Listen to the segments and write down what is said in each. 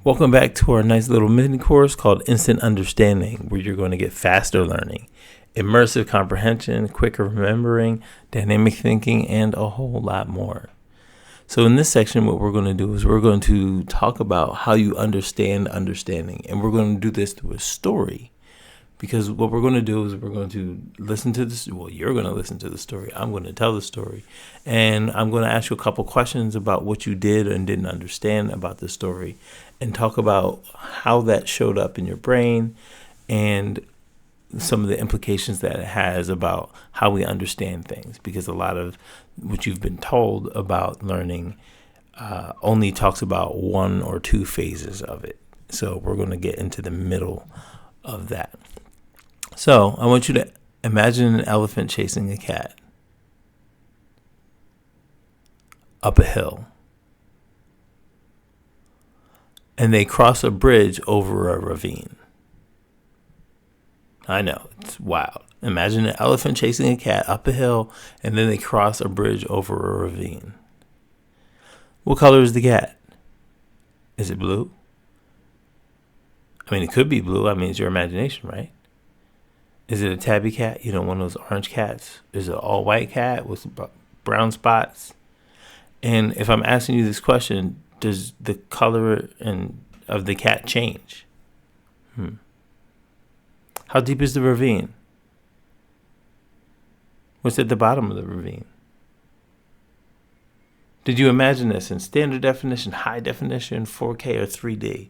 Welcome back to our nice little mini course called Instant Understanding, where you're going to get faster learning, immersive comprehension, quicker remembering, dynamic thinking, and a whole lot more. So in this section, what we're going to do is we're going to talk about how you understand understanding, and we're going to do this through a story. Because what we're going to do is we're going to listen to this. Well, you're going to listen to the story. I'm going to tell the story. And I'm going to ask you a couple questions about what you did and didn't understand about the story and talk about how that showed up in your brain and some of the implications that it has about how we understand things. Because a lot of what you've been told about learning only talks about one or two phases of it. So we're going to get into the middle of that. So I want you to imagine an elephant chasing a cat up a hill. And they cross a bridge over a ravine. I know, it's wild. Imagine an elephant chasing a cat up a hill, and then they cross a bridge over a ravine. What color is the cat? Is it blue? I mean, it could be blue. I mean, it's your imagination, right? Is it a tabby cat? You know, one of those orange cats? Is it an all white cat with brown spots? And if I'm asking you this question, does the color of the cat change? How deep is the ravine? What's at the bottom of the ravine? Did you imagine this in standard definition, high definition, 4K, or 3D?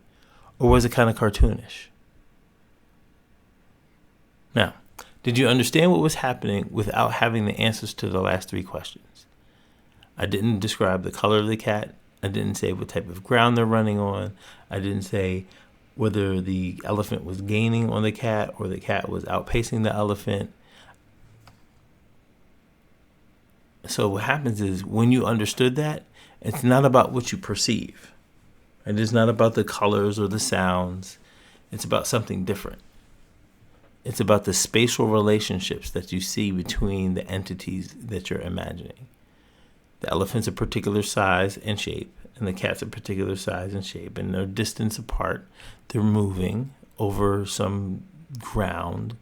Or was it kind of cartoonish? Now, did you understand what was happening without having the answers to the last three questions? I didn't describe the color of the cat. I didn't say what type of ground they're running on. I didn't say whether the elephant was gaining on the cat or the cat was outpacing the elephant. So what happens is when you understood that, it's not about what you perceive. It is not about the colors or the sounds. It's about something different. It's about the spatial relationships that you see between the entities that you're imagining. The elephant's a particular size and shape, and the cat's a particular size and shape, and they're distance apart. They're moving over some ground.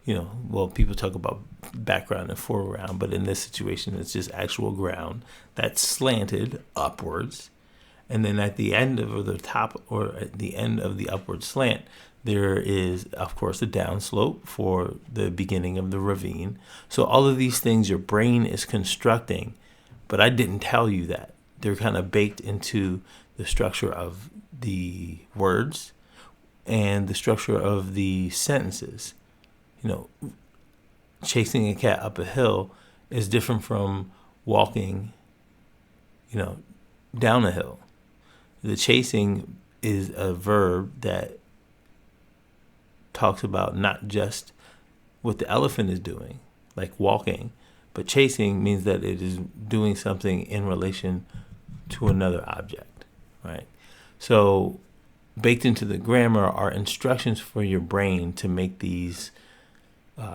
You know, well, people talk about background and foreground, but in this situation, it's just actual ground that's slanted upwards. And then at the end of the top or at the end of the upward slant, there is, of course, a downslope for the beginning of the ravine. So all of these things your brain is constructing, but I didn't tell you that. They're kind of baked into the structure of the words and the structure of the sentences. You know, chasing a cat up a hill is different from walking, down a hill. The chasing is a verb that talks about not just what the elephant is doing, like walking, but chasing means that it is doing something in relation to another object, right? So baked into the grammar are instructions for your brain to make these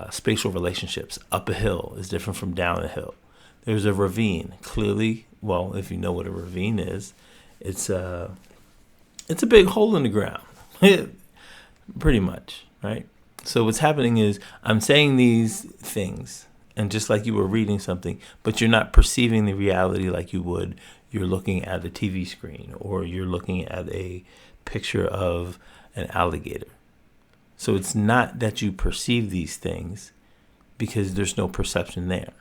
spatial relationships. Up a hill is different from down a hill. There's a ravine. Clearly, well, if you know what a ravine is, it's a big hole in the ground, pretty much, right? So what's happening is I'm saying these things, and just like you were reading something, but you're not perceiving the reality like you would. You're looking at a TV screen, or you're looking at a picture of an alligator. So it's not that you perceive these things because there's no perception there.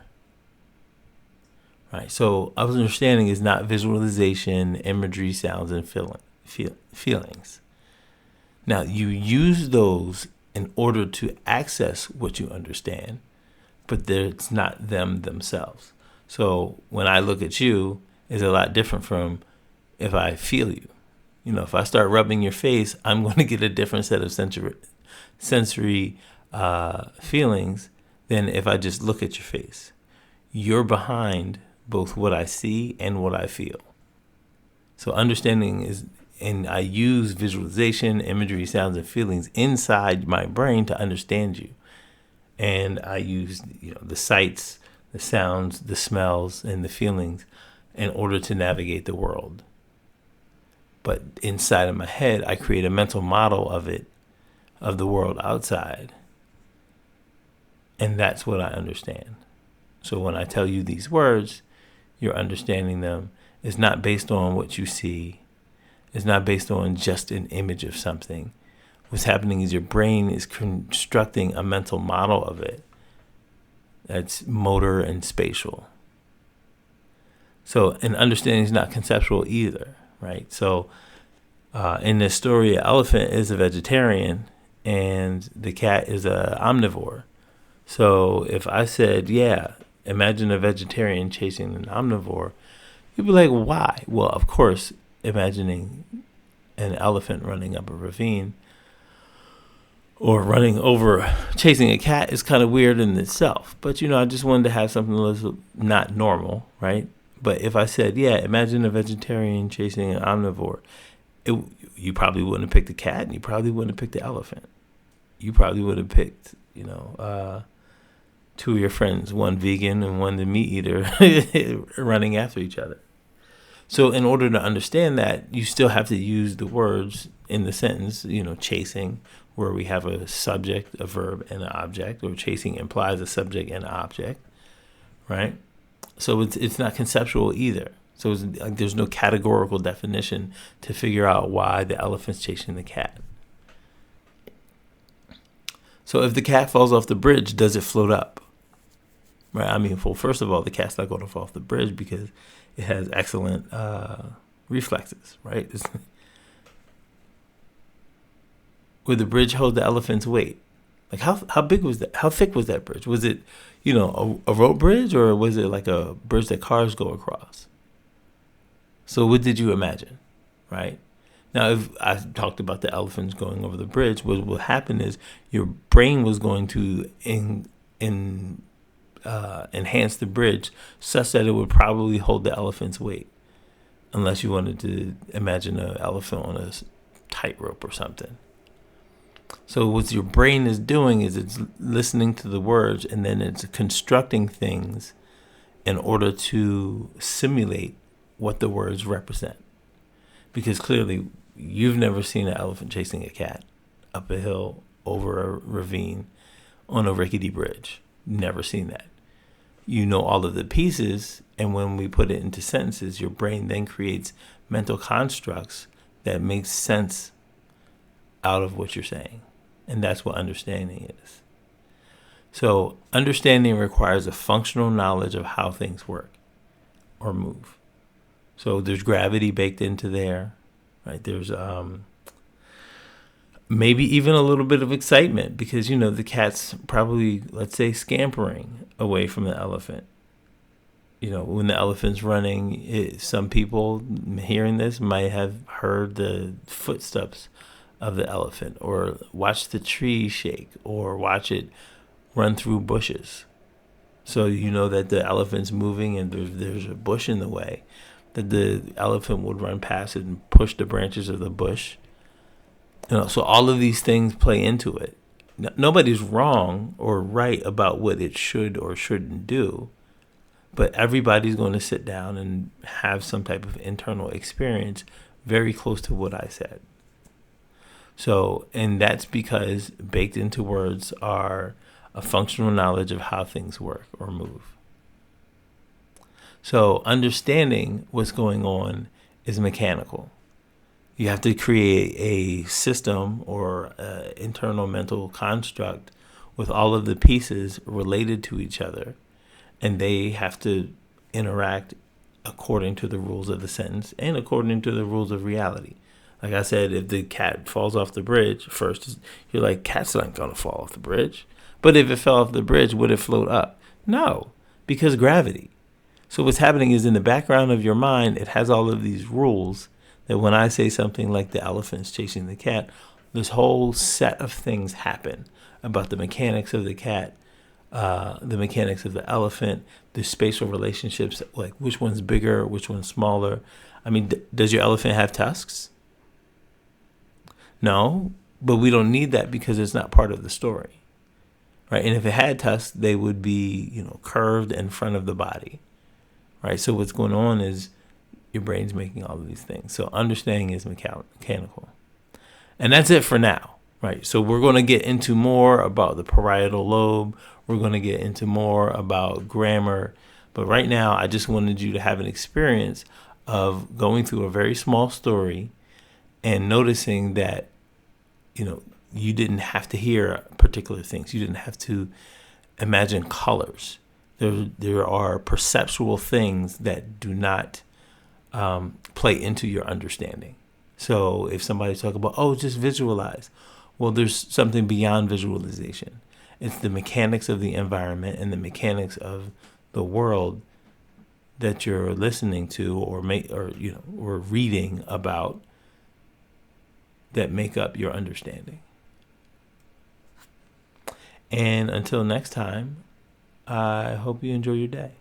Right. So understanding is not visualization, imagery, sounds, and feelings. Now, you use those in order to access what you understand, but it's not them themselves. So when I look at you, it's a lot different from if I feel you. You know, if I start rubbing your face, I'm going to get a different set of sensory feelings than if I just look at your face. You're behind both what I see and what I feel. So understanding is, and I use visualization, imagery, sounds, and feelings inside my brain to understand you. And I use the sights, the sounds, the smells, and the feelings in order to navigate the world. But inside of my head, I create a mental model of it, of the world outside. And that's what I understand. So when I tell you these words, you're understanding them. It's not based on what you see. It's not based on just an image of something. What's happening is your brain is constructing a mental model of it that's motor and spatial. So, and understanding is not conceptual either, right? So, in this story, an elephant is a vegetarian and the cat is a omnivore. So, if I said, yeah, imagine a vegetarian chasing an omnivore, you'd be like, why? Well, of course, imagining an elephant running up a ravine or running over, chasing a cat is kind of weird in itself. But, I just wanted to have something that was not normal, right? But if I said, yeah, imagine a vegetarian chasing an omnivore, you probably wouldn't have picked the cat, and you probably wouldn't have picked the elephant. You probably would have picked, two of your friends, one vegan and one the meat eater, running after each other. So in order to understand that, you still have to use the words in the sentence, chasing, where we have a subject, a verb, and an object, or chasing implies a subject and an object, right? So it's not conceptual either. So it's like there's no categorical definition to figure out why the elephant's chasing the cat. So if the cat falls off the bridge, does it float up? Right? I mean, well, first of all, the cat's not going to fall off the bridge because it has excellent reflexes, right? Would the bridge hold the elephant's weight? Like how big was that? How thick was that bridge? Was it, a road bridge, or was it like a bridge that cars go across? So what did you imagine, right? Now, if I talked about the elephants going over the bridge, what will happen is your brain was going to enhance the bridge such that it would probably hold the elephant's weight, unless you wanted to imagine an elephant on a tightrope or something. So what your brain is doing is it's listening to the words, and then it's constructing things in order to simulate what the words represent. Because clearly, you've never seen an elephant chasing a cat up a hill, over a ravine, on a rickety bridge. Never seen that. You know all of the pieces, and when we put it into sentences, your brain then creates mental constructs that make sense out of what you're saying. And that's what understanding is. So understanding requires a functional knowledge of how things work or move. So there's gravity baked into there, right? There's maybe even a little bit of excitement because, the cat's probably, let's say, scampering away from the elephant. When the elephant's running, some people hearing this might have heard the footsteps of the elephant, or watch the tree shake, or watch it run through bushes. So you know that the elephant's moving and there's a bush in the way, that the elephant would run past it and push the branches of the bush. So all of these things play into it. Nobody's wrong or right about what it should or shouldn't do, but everybody's going to sit down and have some type of internal experience very close to what I said. So, and that's because baked into words are a functional knowledge of how things work or move. So understanding what's going on is mechanical. You have to create a system or an internal mental construct with all of the pieces related to each other, and they have to interact according to the rules of the sentence and according to the rules of reality. Like I said, if the cat falls off the bridge, first you're like, cat's not going to fall off the bridge. But if it fell off the bridge, would it float up? No, because gravity. So what's happening is in the background of your mind, it has all of these rules that when I say something like the elephant's chasing the cat, this whole set of things happen about the mechanics of the cat, the mechanics of the elephant, the spatial relationships, like which one's bigger, which one's smaller. I mean, does your elephant have tusks? No, but we don't need that because it's not part of the story, right? And if it had tusks, they would be, curved in front of the body, right? So what's going on is your brain's making all of these things. So understanding is mechanical. And that's it for now, right? So we're going to get into more about the parietal lobe. We're going to get into more about grammar. But right now, I just wanted you to have an experience of going through a very small story and noticing that, you didn't have to hear particular things. You didn't have to imagine colors. There are perceptual things that do not play into your understanding. So if somebody's talking about, just visualize. Well, there's something beyond visualization. It's the mechanics of the environment and the mechanics of the world that you're listening to or reading about that make up your understanding. And until next time, I hope you enjoy your day.